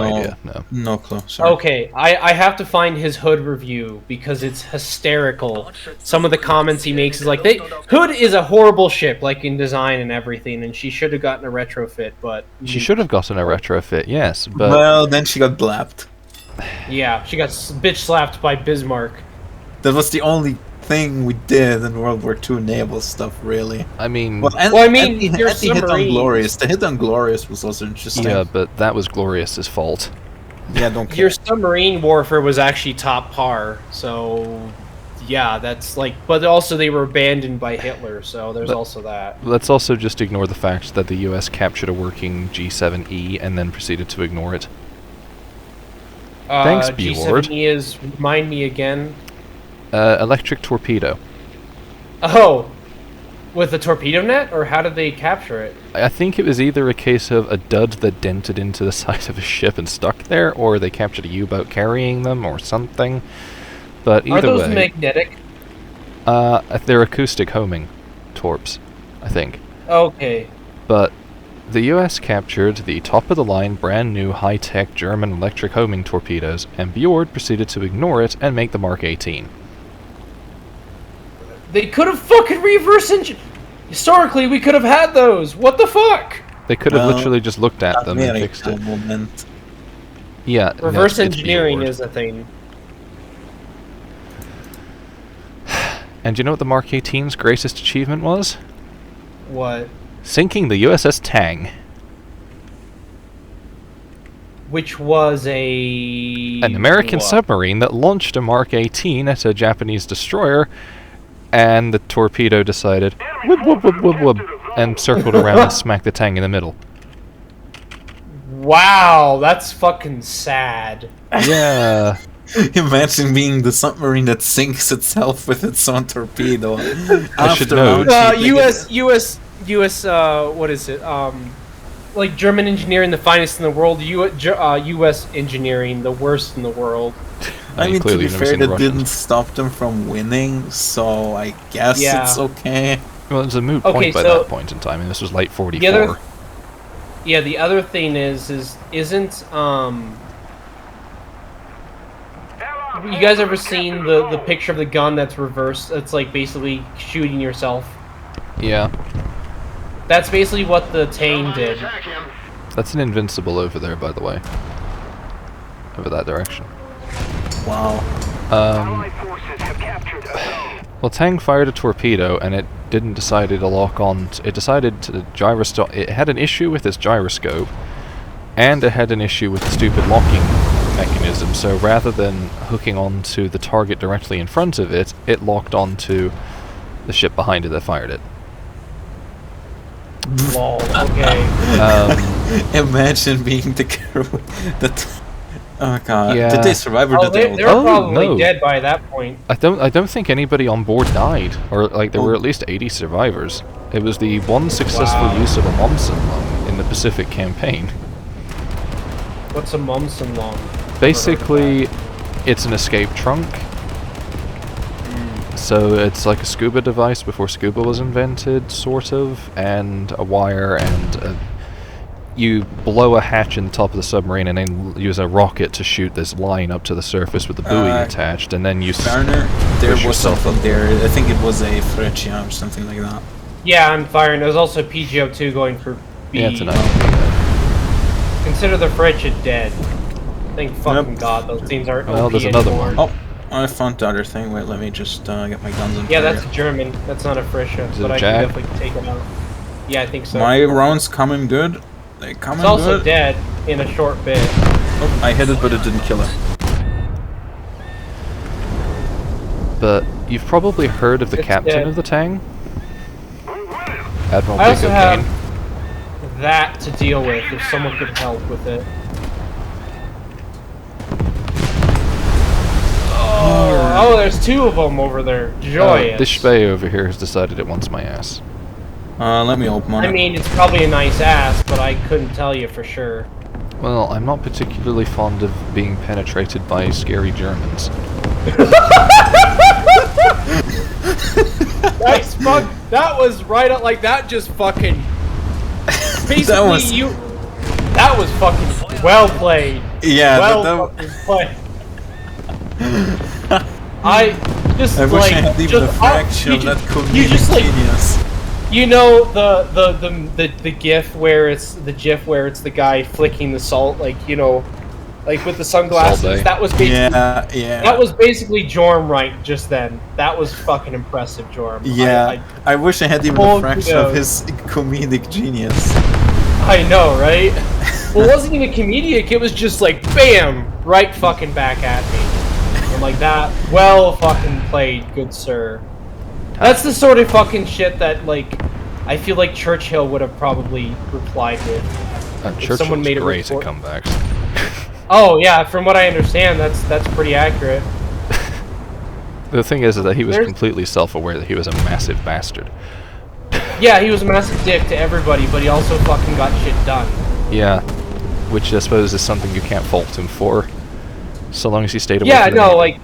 idea. No. No clue. Sorry. Okay, I have to find his Hood review because it's hysterical. Some of the comments he makes is like, Hood is a horrible ship, like in design and everything, and she should have gotten a retrofit, but... She should have gotten a retrofit, yes, but... Well, then she got blapped. Yeah, she got bitch slapped by Bismarck. That was the only thing we did in World War II naval stuff, really. I mean... Well, I mean, the hit on Glorious. The hit on Glorious was also interesting. Yeah, but that was Glorious's fault. Yeah, don't care. Your submarine warfare was actually top par, so... Yeah, that's like... But also they were abandoned by Hitler, so there's also that. Let's also just ignore the fact that the US captured a working G7E and then proceeded to ignore it. Thanks, B-Ward. G7E is... Remind me again... electric torpedo. Oh! With the torpedo net? Or how did they capture it? I think it was either a case of a dud that dented into the side of a ship and stuck there, or they captured a U-boat carrying them, or something. But either way... Are those magnetic? They're acoustic homing torps, I think. Okay. But the US captured the top-of-the-line, brand-new, high-tech German electric homing torpedoes, and Bjord proceeded to ignore it and make the Mark 18. They could have fucking reverse engine. Historically, we could have had those. What the fuck? They could have literally just looked at them and fixed it. Moment. Yeah. Reverse no, engineering is a thing. And do you know what the Mark 18's greatest achievement was? What? Sinking the USS Tann. Which was an American submarine that launched a Mark 18 at a Japanese destroyer, and the torpedo decided, whoop, whoop, whoop, whoop, whoop, and circled around and smacked the Tann in the middle. Wow, that's fucking sad. Yeah. Imagine being the submarine that sinks itself with its own torpedo. I should know. U.S. What is it? Like German engineering, the finest in the world. U.S. engineering, the worst in the world. I mean, to be fair, that didn't stop them from winning, so I guess it's okay. Well, it was a moot point by that point in time, and this was late 44. The other thing isn't you guys ever seen the picture of the gun that's reversed? It's like basically shooting yourself. Yeah. That's basically what the Tann did. That's an Invincible over there, by the way. Over that direction. Wow. Well, Tann fired a torpedo, and it didn't decide to lock on. It decided to gyroscope. It had an issue with its gyroscope, and it had an issue with the stupid locking mechanism. So rather than hooking onto the target directly in front of it, it locked onto the ship behind it that fired it. Lol. Okay. Imagine being the girl that. Oh god! Yeah. Did they survive or did they? They're probably dead by that point. I don't think anybody on board died, or like there were at least 80 survivors. It was the one successful use of a Momsen lung in the Pacific campaign. What's a Momsen lung? Basically, it's an escape trunk. So it's like a scuba device before scuba was invented, sort of, and a wire, and you blow a hatch in the top of the submarine and then use a rocket to shoot this line up to the surface with the buoy attached, and then you there was something there. I think it was a Freccia or something like that. Yeah, I'm firing. There's also PGO2 going for B. Yeah, tonight. Consider the Freccia dead. Thank fucking god, those things aren't Well, OP there's another anymore. one. Oh, I found the other thing. Wait, let me just get my guns in Yeah, fire. that's German. That's not a Freccia, but I Jag? can definitely take it out. Yeah, I think so. My rounds coming good. They coming It's also good. dead in a short bit. Oh, I hit it, but it didn't kill it. But you've probably heard of the captain of the Tann? Admiral I also Big have O'Kane. that to deal with if someone could help with it. Oh, there's two of them over there. Joyous. This spay over here has decided it wants my ass. Let me open on it. I mean, it's probably a nice ass, but I couldn't tell you for sure. Well, I'm not particularly fond of being penetrated by scary Germans. Nice fuck. That was right up like that. Just fucking. Basically, That was That was fucking Well played. Yeah, well fucking played. I wish I had even a fraction of that comedic genius. You know the GIF where it's the guy flicking the salt, like, you know, like with the sunglasses. That was basically That was basically Jorm right just then. That was fucking impressive, Jorm. Yeah, I wish I had even a fraction of his comedic genius. I know, right? Well, it wasn't even comedic. It was just like bam, right fucking back at me. I'm like that. Well fucking played, good sir. That's the sort of fucking shit that, like, I feel like Churchill would have probably replied with. If someone made great at comebacks. Oh yeah, from what I understand, that's pretty accurate. The thing is that he was completely self-aware that he was a massive bastard. Yeah, he was a massive dick to everybody, but he also fucking got shit done. Yeah, which I suppose is something you can't fault him for, so long as he stayed away from the Navy. Like,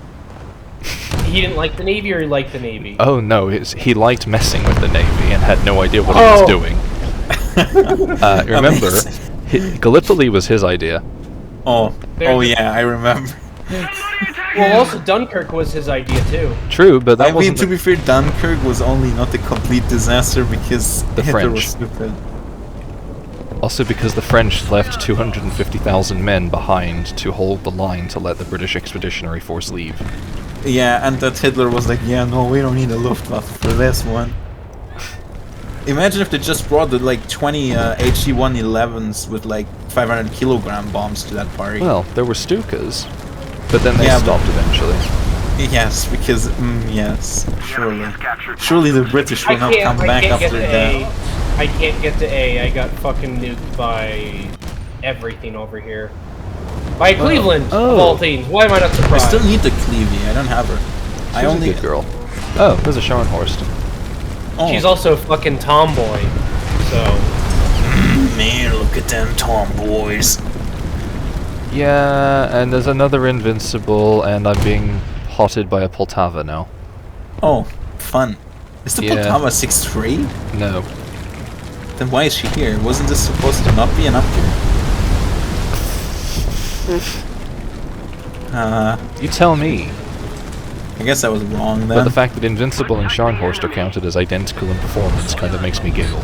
he didn't like the Navy, or he liked the Navy? Oh no, he liked messing with the Navy and had no idea what he was doing. Remember, Gallipoli was his idea. Oh yeah, I remember. Well, also Dunkirk was his idea too. True, but that wasn't. To be fair, Dunkirk was only not a complete disaster because the Hitler French was stupid. Also because the French left 250,000 men behind to hold the line to let the British Expeditionary Force leave. Yeah, and that Hitler was like, yeah, no, we don't need a Luftwaffe for this one. Imagine if they just brought the, like, 20 HE-111s with, like, 500 kilogram bombs to that party. Well, there were Stukas, but then they stopped eventually. Yes, because, yes, surely. Surely the British will not come back after that. I can't get to A. I got fucking nuked by everything over here. By Cleveland, of all teams. Why am I not surprised? I still need the Clevie. I don't have her. She's a good girl. Oh, there's a Scharnhorst. Oh. She's also a fucking tomboy. So. Man, look at them tomboys. Yeah, and there's another Invincible, and I'm being hotted by a Poltava now. Oh, fun. Is the Poltava 6-3? No. Then why is she here? Wasn't this supposed to not be an upgrade? You tell me. I guess I was wrong then. But the fact that Invincible and Scharnhorst are counted as identical in performance kind of makes me giggle.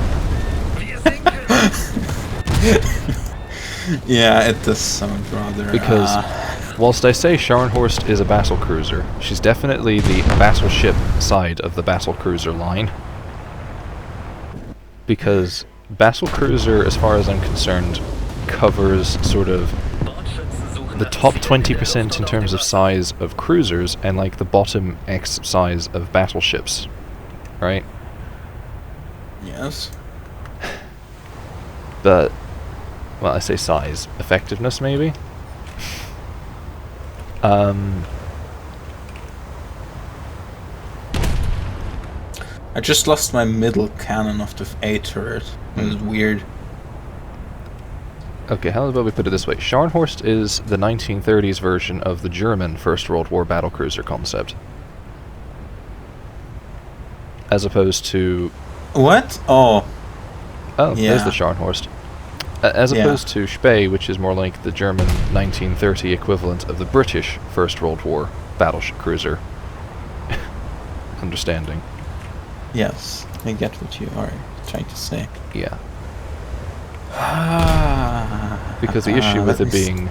Yeah, it does sound rather... Because, whilst I say Scharnhorst is a battle cruiser, she's definitely the battleship side of the battle cruiser line. Because battle cruiser, as far as I'm concerned, covers sort of the top 20% in terms of size of cruisers and like the bottom X size of battleships, right? Yes. But, well, I say size, effectiveness maybe. I just lost my middle cannon of the A turret. It was weird. Okay, how about we put it this way? Scharnhorst is the 1930s version of the German First World War battlecruiser concept. As opposed to... What? Oh. Oh, yeah. There's the Scharnhorst. As opposed to Spee, which is more like the German 1930 equivalent of the British First World War battleship cruiser. Understanding. Yes, I get what you are trying to say. Yeah. Because the issue with it being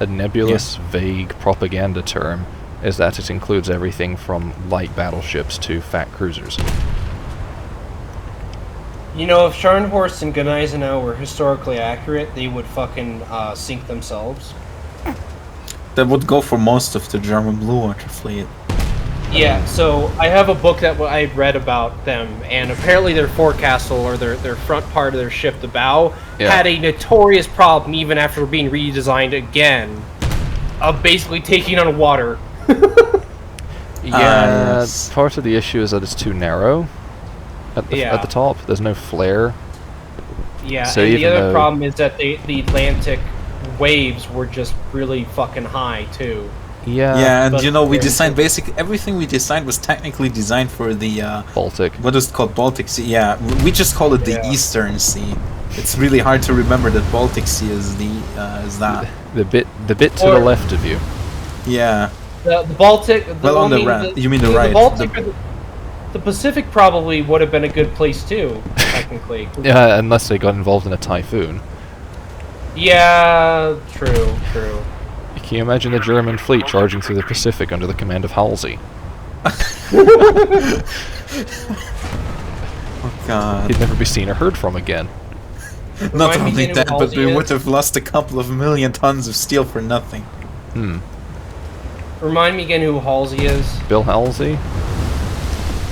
a nebulous, vague propaganda term is that it includes everything from light battleships to fat cruisers. You know, if Scharnhorst and Gneisenau were historically accurate, they would fucking sink themselves. That would go for most of the German Blue Water fleet. Yeah, so I have a book that I read about them, and apparently their forecastle, or their front part of their ship, the bow, had a notorious problem even after being redesigned again, of basically taking on water. Part of the issue is that it's too narrow at the top. There's no flare. Yeah, so and the other problem is that the Atlantic waves were just really fucking high, too. Yeah. Yeah, and but you know, we very designed simple. basically everything we designed was technically designed for the Baltic. what is it called, Baltic Sea. Yeah, we just call it the Yeah. Eastern Sea. It's really hard to remember that Baltic Sea is that. The bit to the Or- left of you. Yeah. The Baltic. Well, on the I right. You mean the right, The Baltic. the- The Pacific probably would have been a good place too, technically. Yeah, unless they got involved in a typhoon. Yeah, true. Can you imagine the German fleet charging through the Pacific under the command of Halsey? Oh God. He'd never be seen or heard from again. Not Remind me only again that, who but Halsey we is? would have lost a couple of million tons of steel for nothing. Hmm. Remind me again who Halsey is. Bill Halsey?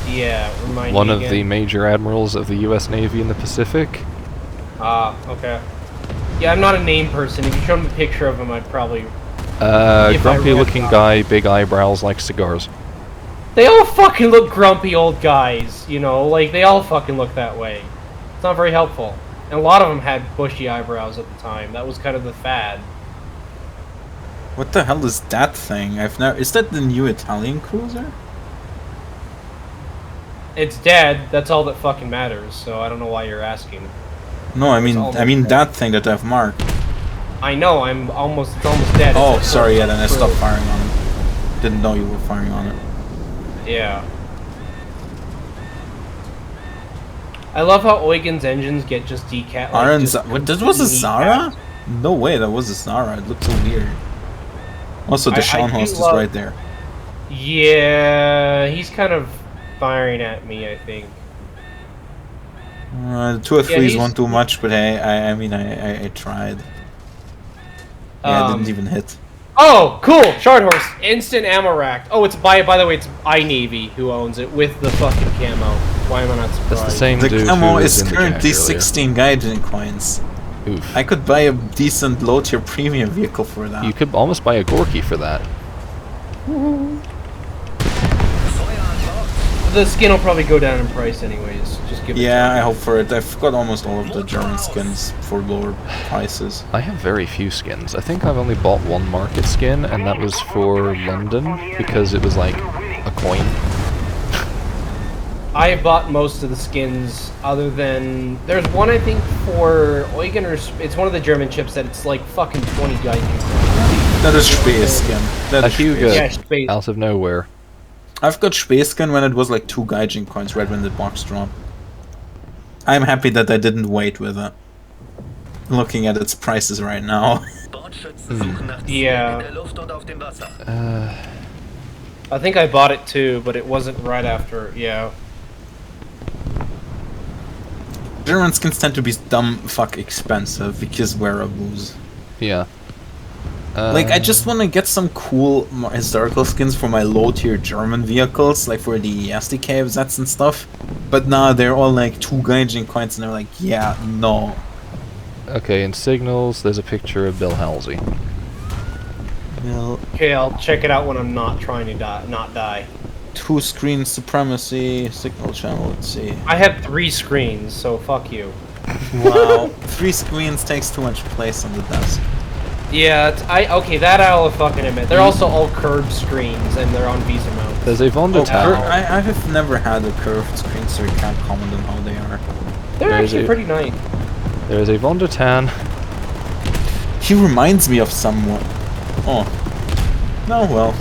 Yeah, remind One me of the again. major admirals of the US Navy in the Pacific? Ah, okay. Yeah, I'm not a name person. If you showed me a picture of him, I'd probably... If I Grumpy read looking about guy, big eyebrows, like cigars. They all fucking look grumpy old guys, you know? Like, they all fucking look that way. It's not very helpful. And a lot of them had bushy eyebrows at the time. That was kind of the fad. What the hell is that thing? I've never. Is that the new Italian cruiser? It's dead. That's all that fucking matters. So I don't know why you're asking. No, I mean almost dead. that thing that I've marked. I know. It's almost dead. Oh, It's sorry. Yeah, then I true. stopped firing on it. Didn't know you were firing on it. Yeah. I love how Eugen's engines get just decat. Like, Aaron's. just What? That was a Zara? decapped. No way. That was a Zara. It looked so weird. Also, the I Scharnhorst do is love- right there. Yeah, he's kind of firing at me, I think. 2 or 3 is he's- one too much, but hey, I mean, I tried. Yeah, I didn't even hit. Oh, cool! Shard Horse, instant ammo rack. Oh, it's by the way, it's iNavy who owns it with the fucking camo. Why am I not surprised? That's the same The dude camo who was is in the currently Jack earlier. 16 Gaijin coins. Oof. I could buy a decent low-tier premium vehicle for that. You could almost buy a Gorky for that. The skin will probably go down in price anyways. Just give it Yeah, time. I hope for it. I've got almost all of the German skins for lower prices. I have very few skins. I think I've only bought one market skin, and that was for London, because it was like a coin. I bought most of the skins other than... There's one, I think, for Eugen, or it's one of the German chips that it's like fucking 20 Gaijin. That is Space skin. That A is Hugo. Space. Yeah, space. Out of nowhere. I've got Space skin when it was like 2 Gaijin coins right when the box dropped. I'm happy that I didn't wait with it. Looking at its prices right now. Yeah. I think I bought it too, but it wasn't right after, yeah. German skins tend to be dumb fuck expensive because wearables. Yeah. Like, I just want to get some cool historical skins for my low-tier German vehicles, like for the SDK sets and stuff. But now they're all like 2 Gaijin coins, and they're like, yeah, no. Okay, in Signals, there's a picture of Bill Halsey. Well, Okay, I'll check it out when I'm not trying to not die. 2-screen supremacy, signal channel, let's see. I have 3 screens, so fuck you. Wow. 3 screens takes too much place on the desk. Yeah, okay, that I'll fucking admit. They're also all curved screens, and they're on Visa mount. There's a Vonda Town. I have never had a curved screen, so I can't comment on how they are. They're There's actually a- pretty nice. There's a Vonda Tann. He reminds me of someone. Oh. No, well.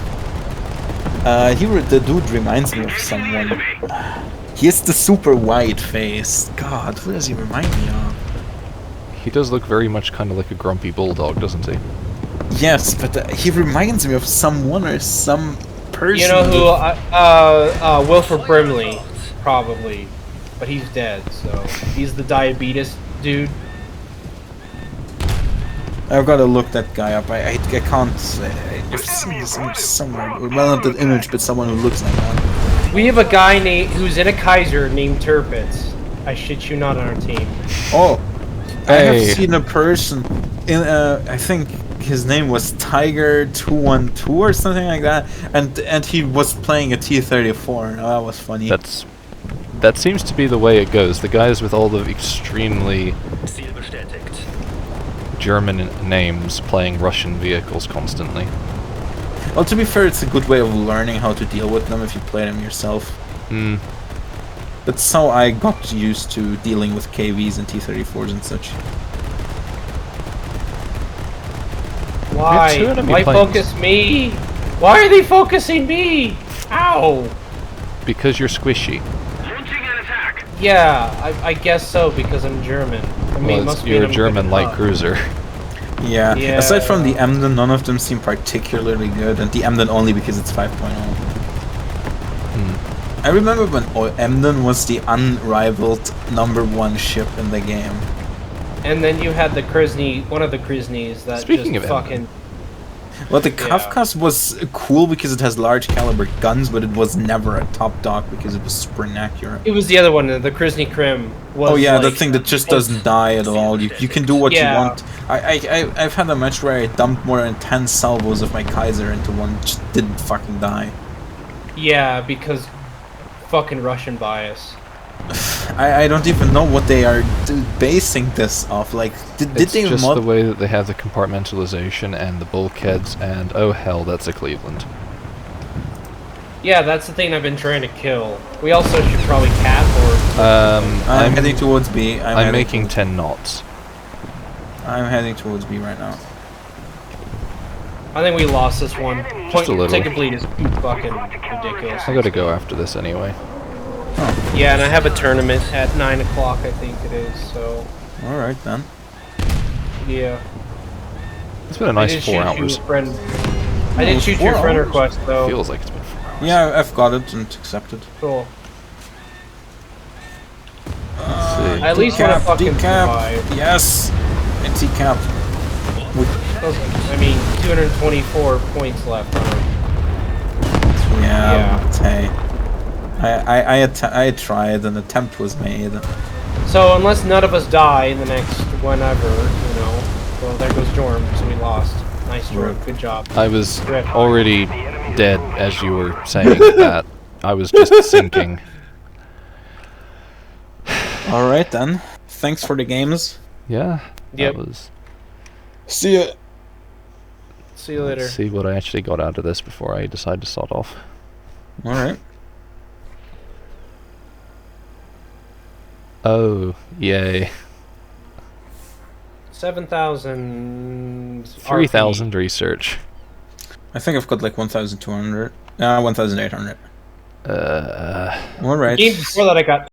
The dude reminds me of someone. He has the super wide face. God, who does he remind me of? He does look very much kind of like a grumpy bulldog, doesn't he? Yes, but he reminds me of someone or some person. You know who? Wilford Brimley, probably, but he's dead. So he's the diabetes dude. I've got to look that guy up. I can't say. I've seen this image somewhere. Well, not that image, but someone who looks like that. We have a guy who's in a Kaiser named Turpitz. I shit you not, on our team. Oh, I Hey. have seen a person in. I think his name was Tiger212 or something like that, and he was playing a T-34. That was funny. That seems to be the way it goes. The guys with all the extremely German names playing Russian vehicles constantly. Well, to be fair, it's a good way of learning how to deal with them if you play them yourself. Hmm. That's how I got used to dealing with KVs and T-34s and such. Why? two enemy Why planes. focus me? Why are they focusing me? Ow! Because you're squishy. Yeah, I guess so because I'm German. I mean, Well, it must be you're that a I'm German good light at- cruiser. Yeah. Yeah. Aside from the Emden, none of them seem particularly good, and the Emden only because it's 5.0. I remember when Emden was the unrivaled #1 ship in the game. And then you had the Krisny, one of the Krisnys that Speaking just of fucking. Well, the Kafkas was cool because it has large caliber guns, but it was never a top dog because it was super inaccurate. It was the other one, the Krisny Krim. Was Oh yeah, like, that thing that just doesn't die at all. You can do what you Yeah. want. I've had a match where I dumped more than 10 salvos of my Kaiser into one, just didn't fucking die. Yeah, because fucking Russian bias. I don't even know what they are basing this off. Like, did It's they just mod? the way that they have the compartmentalization and the bulkheads, and oh hell, that's a Cleveland. Yeah, that's the thing I've been trying to kill. We also should probably cap or. I'm heading towards B. I'm heading making towards- 10 knots. I'm heading towards B right now. I think we lost this one. Just a little. Take a bleed is fucking ridiculous. I gotta go after this anyway. Yeah, and I have a tournament at 9 o'clock, I think it is, so. Alright then. Yeah. It's been a I nice did 4 shoot hours. You, friend. I did shoot your 4 friend hours? request, though. Feels like it's been 4 hours. Yeah, I've got it and accepted. Cool. Let's see. I at least want to fucking decap. survive. Yes! It's decap. I mean, 224 points left on it. Yeah, Yeah. but hey. I tried, an attempt was made. So, unless none of us die in the next whenever, you know, well, there goes Jorm, so we lost. Nice, Jorm. Good job. I was Rip. already dead as you were saying that. I was just sinking. Alright then. Thanks for the games. Yeah. Yep. That was. See ya. See you later. Let's see what I actually got out of this before I decide to sod off. Alright. Oh, yay. 7,000. 3,000 research. I think I've got like 1,200. 1,800. Uh. Alright. Game before that, I got